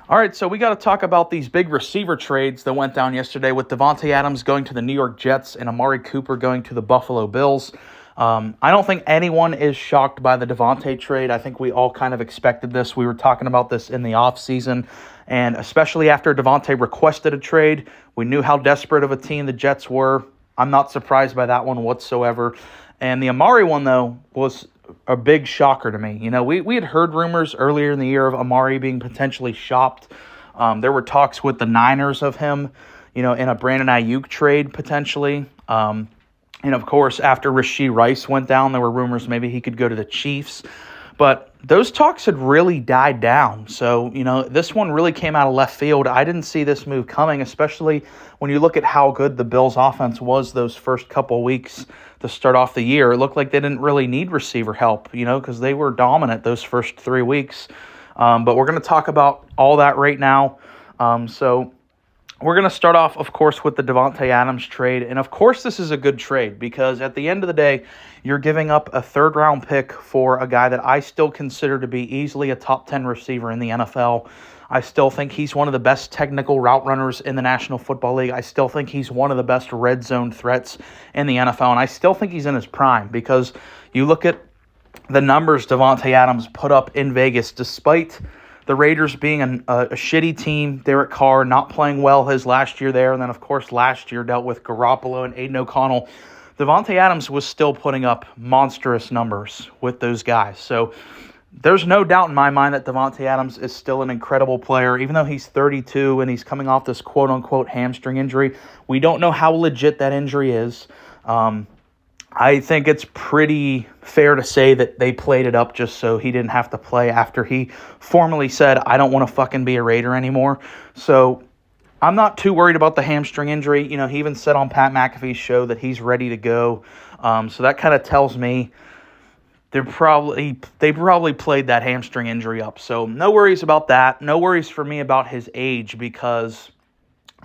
All right, so we got to talk about these big receiver trades that went down yesterday with Davante Adams going to the New York Jets and Amari Cooper going to the Buffalo Bills. I don't think anyone is shocked by the Davante trade. I think we all kind of expected this. We were talking about this in the offseason, and especially after Davante requested a trade, we knew how desperate of a team the Jets were. I'm not surprised by that one whatsoever. And the Amari one, though, was a big shocker to me. You know, we had heard rumors earlier in the year of Amari being potentially shopped. There were talks with the Niners of him, in a Brandon Ayuk trade potentially. And of course, after Rashee Rice went down, there were rumors maybe he could go to the Chiefs. But those talks had really died down. So, this one really came out of left field. I didn't see this move coming, especially when you look at how good the Bills' offense was those first couple weeks to start off the year. It looked like they didn't really need receiver help, because they were dominant those first 3 weeks. But we're going to talk about all that right now. So we're going to start off, of course, with the Davante Adams trade. And, of course, this is a good trade because at the end of the day, you're giving up a third-round pick for a guy that I still consider to be easily a top 10 receiver in the NFL. I still think he's one of the best technical route runners in the National Football League. I still think he's one of the best red zone threats in the NFL. And I still think he's in his prime because you look at the numbers Davante Adams put up in Vegas despite the Raiders being a shitty team, Derek Carr not playing well his last year there, and then, of course, last year dealt with Garoppolo and Aiden O'Connell. Davante Adams was still putting up monstrous numbers with those guys. So there's no doubt in my mind that Davante Adams is still an incredible player, even though he's 32 and he's coming off this quote-unquote hamstring injury. We don't know how legit that injury is. I think it's pretty fair to say that they played it up just so he didn't have to play after he formally said, I don't want to fucking be a Raider anymore. So I'm not too worried about the hamstring injury. He even said on Pat McAfee's show that he's ready to go. So that kind of tells me they probably played that hamstring injury up. So no worries about that. No worries for me about his age because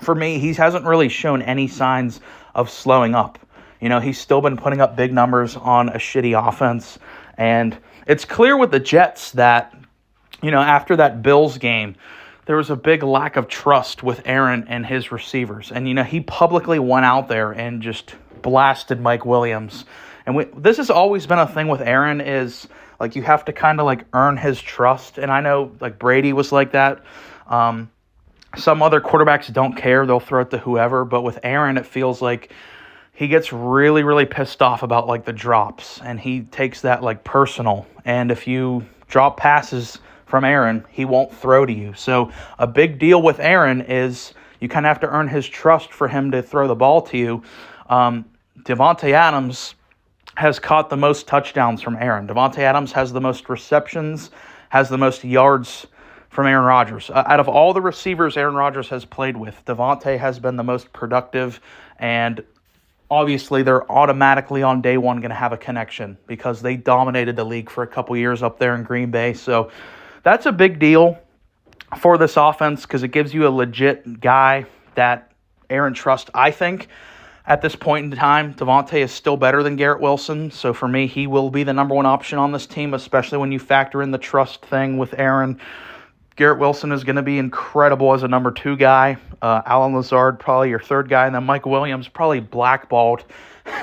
for me, he hasn't really shown any signs of slowing up. He's still been putting up big numbers on a shitty offense. And it's clear with the Jets that, after that Bills game, there was a big lack of trust with Aaron and his receivers. And, he publicly went out there and just blasted Mike Williams. And this has always been a thing with Aaron is, you have to kind of, earn his trust. And I know, Brady was like that. Some other quarterbacks don't care. They'll throw it to whoever. But with Aaron, it feels like he gets really, really pissed off about, the drops. And he takes that, personal. And if you drop passes from Aaron, he won't throw to you. So a big deal with Aaron is you kind of have to earn his trust for him to throw the ball to you. Davante Adams has caught the most touchdowns from Aaron. Davante Adams has the most receptions, has the most yards from Aaron Rodgers. Out of all the receivers Aaron Rodgers has played with, Davante has been the most productive, and obviously they're automatically on day one going to have a connection because they dominated the league for a couple years up there in Green Bay. So that's a big deal for this offense because it gives you a legit guy that Aaron trusts. I think at this point in time, Davante is still better than Garrett Wilson. So for me, he will be the number one option on this team, especially when you factor in the trust thing with Aaron. Garrett Wilson is going to be incredible as a number 2 guy. Allen Lazard, probably your 3rd guy. And then Mike Williams, probably blackballed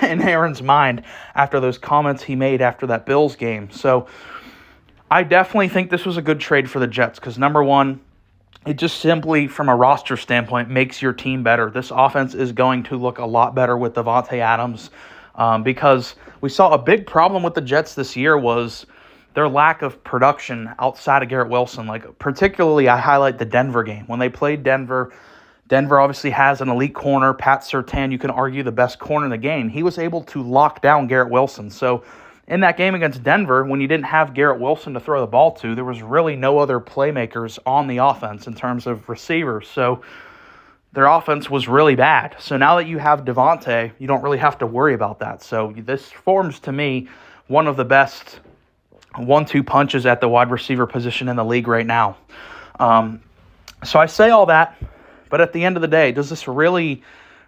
in Aaron's mind after those comments he made after that Bills game. So I definitely think this was a good trade for the Jets because, number one, it just simply, from a roster standpoint, makes your team better. This offense is going to look a lot better with Davante Adams because we saw a big problem with the Jets this year was their lack of production outside of Garrett Wilson. Particularly, I highlight the Denver game. When they played Denver, Denver obviously has an elite corner. Pat Surtain, you can argue the best corner in the game. He was able to lock down Garrett Wilson. So in that game against Denver, when you didn't have Garrett Wilson to throw the ball to, there was really no other playmakers on the offense in terms of receivers. So their offense was really bad. So now that you have Davante, you don't really have to worry about that. So this forms, to me, one of the best 1-2 punches at the wide receiver position in the league right now. So I say all that, but at the end of the day, does this really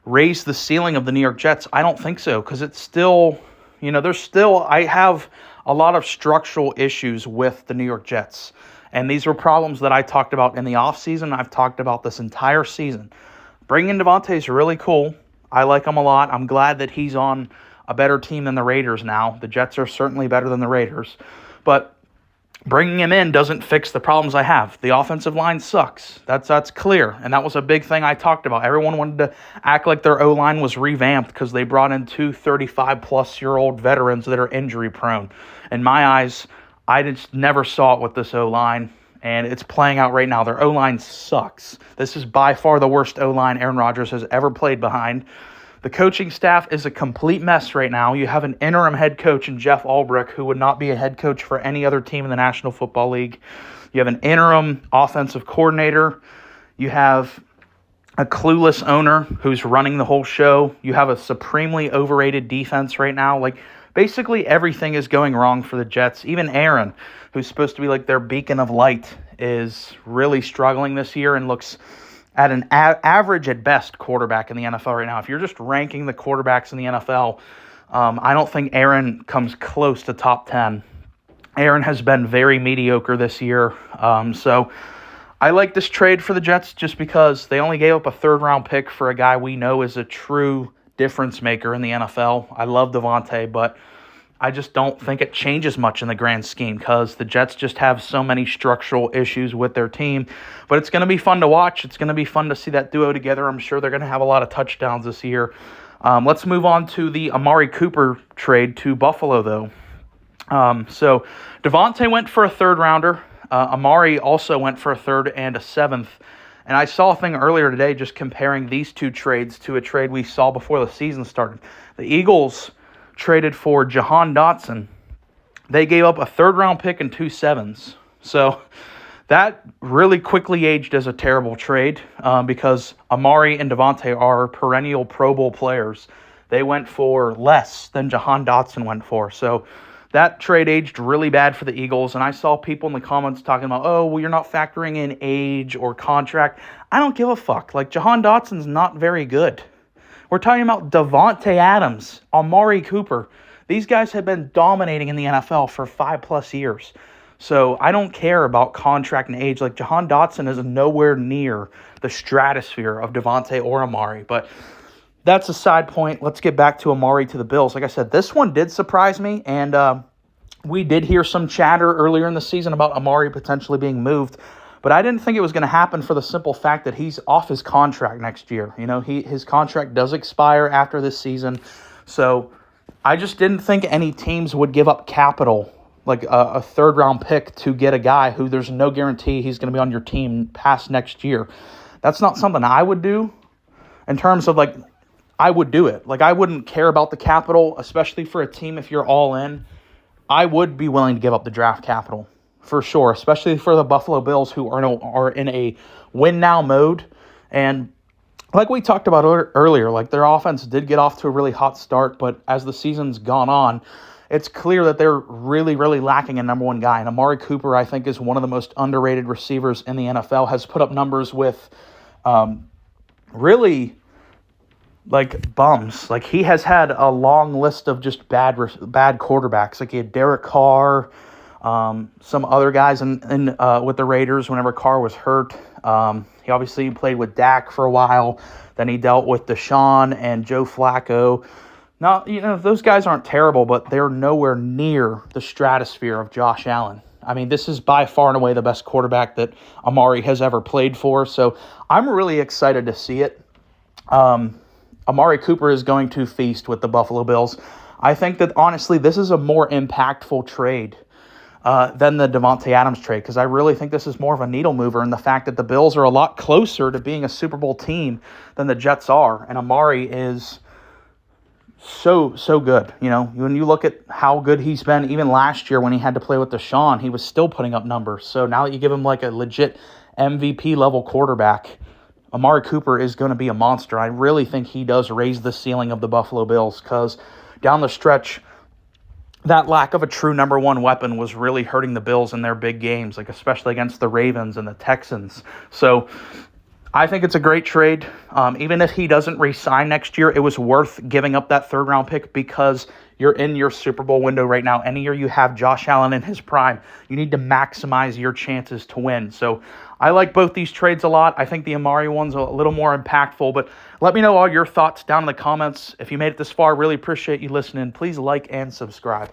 raise the ceiling of the New York Jets? I don't think so, because it's still, I have a lot of structural issues with the New York Jets. And these were problems that I talked about in the offseason. I've talked about this entire season. Bringing in Davante is really cool. I like him a lot. I'm glad that he's on a better team than the Raiders now. The Jets are certainly better than the Raiders. But bringing him in doesn't fix the problems I have. The offensive line sucks. That's clear. And that was a big thing I talked about. Everyone wanted to act like their O-line was revamped because they brought in two 35-plus-year-old veterans that are injury-prone. In my eyes, I just never saw it with this O-line, and it's playing out right now. Their O-line sucks. This is by far the worst O-line Aaron Rodgers has ever played behind. The coaching staff is a complete mess right now. You have an interim head coach in Jeff Ulbrich, who would not be a head coach for any other team in the National Football League. You have an interim offensive coordinator. You have a clueless owner who's running the whole show. You have a supremely overrated defense right now. Like, basically everything is going wrong for the Jets. Even Aaron, who's supposed to be like their beacon of light, is really struggling this year and looks at an average at best quarterback in the NFL right now. If you're just ranking the quarterbacks in the NFL, I don't think Aaron comes close to top 10. Aaron has been very mediocre this year. So I like this trade for the Jets just because they only gave up a third-round pick for a guy we know is a true difference maker in the NFL. I love Davante, but I just don't think it changes much in the grand scheme because the Jets just have so many structural issues with their team. But it's going to be fun to watch. It's going to be fun to see that duo together. I'm sure they're going to have a lot of touchdowns this year. Let's move on to the Amari Cooper trade to Buffalo, though. So Davante went for a third-rounder. Amari also went for a third and a seventh. And I saw a thing earlier today just comparing these two trades to a trade we saw before the season started. The Eagles traded for Jahan Dotson. They gave up a third-round pick and 2 sevens. So that really quickly aged as a terrible trade because Amari and Davante are perennial Pro Bowl players. They went for less than Jahan Dotson went for. So that trade aged really bad for the Eagles, and I saw people in the comments talking about, oh, well, you're not factoring in age or contract. I don't give a fuck. Like, Jahan Dotson's not very good. We're talking about Davante Adams, Amari Cooper. These guys have been dominating in the NFL for 5+ years. So I don't care about contract and age. Like, Jahan Dotson is nowhere near the stratosphere of Davante or Amari. But that's a side point. Let's get back to Amari to the Bills. Like I said, this one did surprise me, and we did hear some chatter earlier in the season about Amari potentially being moved. But I didn't think it was going to happen for the simple fact that he's off his contract next year. You know, his contract does expire after this season. So I just didn't think any teams would give up capital, like a third-round pick, to get a guy who there's no guarantee he's going to be on your team past next year. That's not something I would do in terms of, like, I would do it. Like, I wouldn't care about the capital, especially for a team if you're all in. I would be willing to give up the draft capital. For sure, especially for the Buffalo Bills, who are in a win-now mode. And like we talked about earlier, like, their offense did get off to a really hot start, but as the season's gone on, it's clear that they're really, really lacking a number one guy. And Amari Cooper, I think, is one of the most underrated receivers in the NFL, has put up numbers with really, like, bums. Like, he has had a long list of just bad quarterbacks. Like, he had Derek Carr, some other guys in with the Raiders whenever Carr was hurt. He obviously played with Dak for a while. Then he dealt with Deshaun and Joe Flacco. Now, you know, those guys aren't terrible, but they're nowhere near the stratosphere of Josh Allen. I mean, this is by far and away the best quarterback that Amari has ever played for. So I'm really excited to see it. Amari Cooper is going to feast with the Buffalo Bills. I think that, honestly, this is a more impactful trade than the Davante Adams trade, because I really think this is more of a needle mover in the fact that the Bills are a lot closer to being a Super Bowl team than the Jets are, and Amari is so good. You know, when you look at how good he's been, even last year when he had to play with Deshaun, he was still putting up numbers. So now that you give him like a legit MVP level quarterback, Amari Cooper is going to be a monster. I really think he does raise the ceiling of the Buffalo Bills, because down the stretch, that lack of a true number one weapon was really hurting the Bills in their big games, like especially against the Ravens and the Texans. So I think it's a great trade. Even if he doesn't re-sign next year, it was worth giving up that third-round pick because you're in your Super Bowl window right now. Any year you have Josh Allen in his prime, you need to maximize your chances to win. So I like both these trades a lot. I think the Amari one's a little more impactful, but let me know all your thoughts down in the comments. If you made it this far, really appreciate you listening. Please like and subscribe.